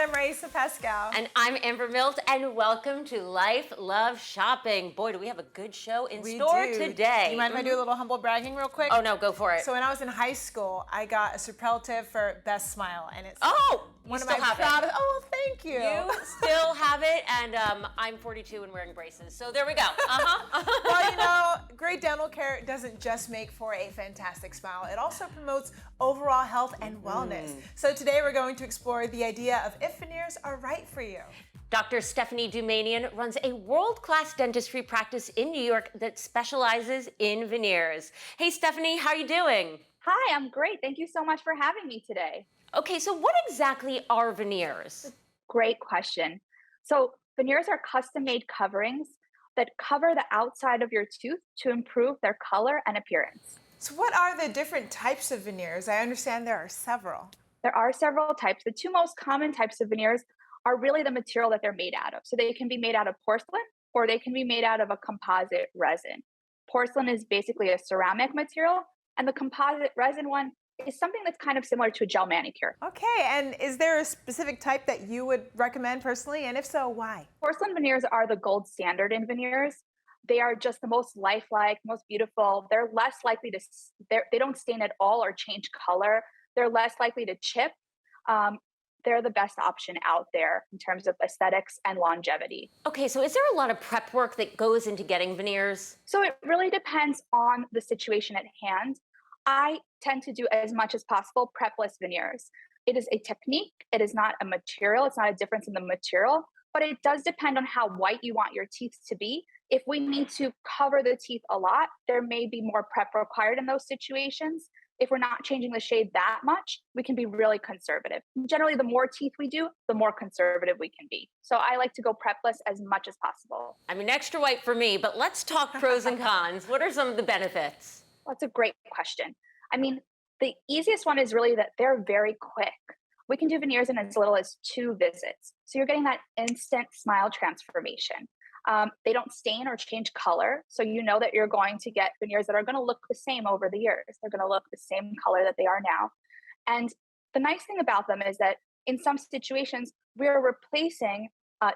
I'm Raisa Pascal. And I'm Amber Milt, and welcome to Life, Love, Shopping. Boy, do we have a good show in store today. Do you mind if I do a little humble bragging real quick? Oh, no, go for it. So when I was in high school, I got a superlative for Best Smile, and it's one of my proudest. Oh, well, thank you. You still have it, and I'm 42 and wearing braces, so there we go. Well, you know, great dental care doesn't just make for a fantastic smile. It also promotes overall health and wellness. So today we're going to explore the idea of if veneers are right for you. Dr. Stephanie Dumanian runs a world-class dentistry practice in New York that specializes in veneers. Hey, Stephanie, how are you doing? Hi, I'm great. Thank you so much for having me today. Okay, so what exactly are veneers? Great question. So veneers are custom-made coverings that cover the outside of your tooth to improve their color and appearance. So what are the different types of veneers? I understand there are several. There are several types. The two most common types of veneers are really the material that they're made out of. So they can be made out of porcelain or they can be made out of a composite resin. Porcelain is basically a ceramic material, and the composite resin one is something that's kind of similar to a gel manicure. Okay, and is there a specific type that you would recommend personally? And if so, why? Porcelain veneers are the gold standard in veneers. They are just the most lifelike, most beautiful. They're less likely to, they don't stain at all or change color. They're less likely to chip. They're the best option out there in terms of aesthetics and longevity. Okay, so is there a lot of prep work that goes into getting veneers? So it really depends on the situation at hand. I tend to do as much as possible prepless veneers. It is a technique. It is not a material. It's not a difference in the material, but it does depend on how white you want your teeth to be. If we need to cover the teeth a lot, there may be more prep required in those situations. If we're not changing the shade that much, we can be really conservative. Generally, the more teeth we do, the more conservative we can be. So I like to go prepless as much as possible. I mean, extra white for me, but let's talk pros and cons. What are some of the benefits? That's a great question. I mean, the easiest one is really that they're very quick. We can do veneers in as little as 2 visits. So you're getting that instant smile transformation. They don't stain or change color. So you know that you're going to get veneers that are going to look the same over the years. They're going to look the same color that they are now. And the nice thing about them is that in some situations, we're replacing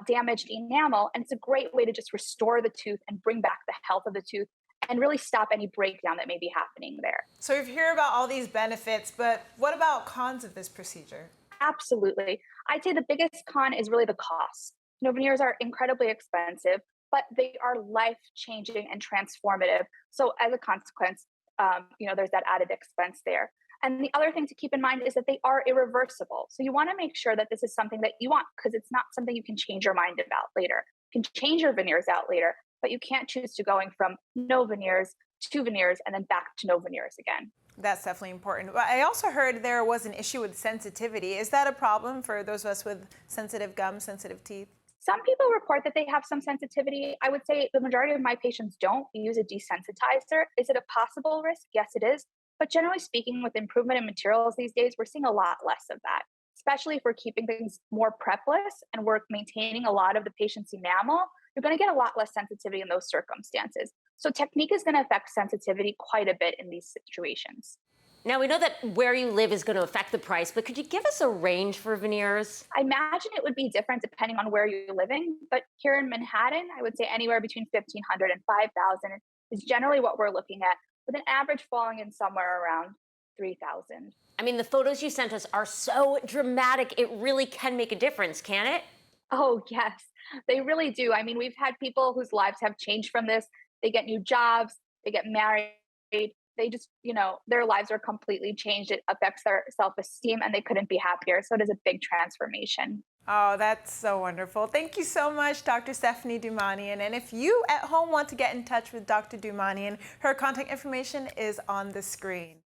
damaged enamel. And it's a great way to just restore the tooth and bring back the health of the tooth and really stop any breakdown that may be happening there. So we've heard about all these benefits, but what about cons of this procedure? Absolutely. I'd say the biggest con is really the cost. You know, veneers are incredibly expensive, but they are life-changing and transformative. So as a consequence, there's that added expense there. And the other thing to keep in mind is that they are irreversible. So you want to make sure that this is something that you want, because it's not something you can change your mind about later. You can change your veneers out later, but you can't choose to going from no veneers to veneers and then back to no veneers again. That's definitely important. But I also heard there was an issue with sensitivity. Is that a problem for those of us with sensitive gums, sensitive teeth? Some people report that they have some sensitivity. I would say the majority of my patients don't. We use a desensitizer. Is it a possible risk? Yes, it is. But generally speaking, with improvement in materials these days, we're seeing a lot less of that, especially if we're keeping things more prepless and we're maintaining a lot of the patient's enamel. You're going to get a lot less sensitivity in those circumstances. So technique is going to affect sensitivity quite a bit in these situations. Now, we know that where you live is going to affect the price, but could you give us a range for veneers? I imagine it would be different depending on where you're living, but here in Manhattan, I would say anywhere between $1,500 and $5,000 is generally what we're looking at, with an average falling in somewhere around $3,000. I mean, the photos you sent us are so dramatic. It really can make a difference, can it? Oh, yes, they really do. I mean, we've had people whose lives have changed from this. They get new jobs, they get married, they just, their lives are completely changed. It affects their self-esteem and they couldn't be happier. So it is a big transformation. Oh, that's so wonderful. Thank you so much, Dr. Stephanie Dumanian. And if you at home want to get in touch with Dr. Dumanian, her contact information is on the screen.